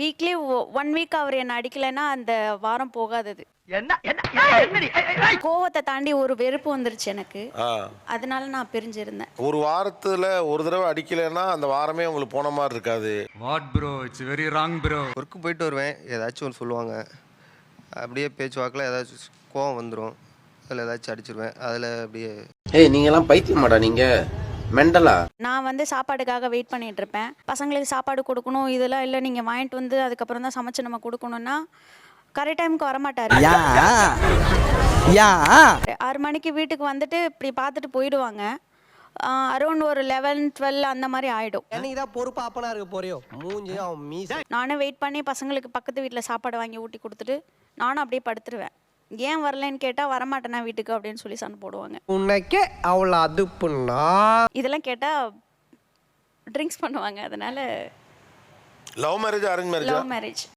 Weekly 1 week அவர் என்ன அடிக்கலைன்னா அந்த வாரம் போகாதது. கோவத்தை தாண்டி ஒரு வெறுப்பு வந்துருச்சு எனக்கு. அதனால நான் பிரிஞ்சிருந்தேன். ஒரு வாரத்துல ஒரு தடவை அடிக்கலைன்னா அந்த வாரமே உங்களுக்கு போன மாதிரி இருக்காது. What bro, it's very wrong bro. Work போயிட்டு வருவேன், ஏதாச்சும் ஒன்று சொல்லுவாங்க, அப்படியே பேச்சுவாக்கில் ஏதாச்சும் கோவம் வந்துடும், அதில் ஏதாச்சும் அடிச்சிருவேன், அதில் அப்படியே. ஏய் நீங்கெல்லாம் பைத்தியமாடா நீங்க, மெண்டலா? நான் வந்து சாப்பாடுக்காக வெயிட் பண்ணிட்டு இருப்பேன். பசங்களுக்கு சாப்பாடு கொடுக்கணும், இதெல்லாம் இல்லை நீங்கள் வாங்கிட்டு வந்து அதுக்கப்புறம் தான் சமைச்சு நம்ம கொடுக்கணும்னா கரெக்ட் டைமுக்கு வரமாட்டாரு. 6 மணிக்கு வீட்டுக்கு வந்துட்டு இப்படி பார்த்துட்டு போயிடுவாங்க. அரௌண்ட் ஒரு 11-12 அந்த மாதிரி ஆகிடும். என்னைக்குதான் பொறுப்பு அப்பனா இருக்க போறியோ மூஞ்சி அவன் மீச. நானும் வெயிட் பண்ணி பசங்களுக்கு பக்கத்து வீட்டில் சாப்பாடு வாங்கி ஊட்டி கொடுத்துட்டு நானும் அப்படியே படுத்துருவேன். ஏன் வரலன்னு கேட்டால் வரமாட்டேனா வீட்டுக்கு அப்படின்னு சொல்லி சண்டை போடுவாங்க. உனக்கே அவ்வளோ அதுப்புன்னா இதெல்லாம் கேட்டால் ட்ரிங்க்ஸ் பண்ணுவாங்க. அதனால love marriage arrange marriage? Love marriage.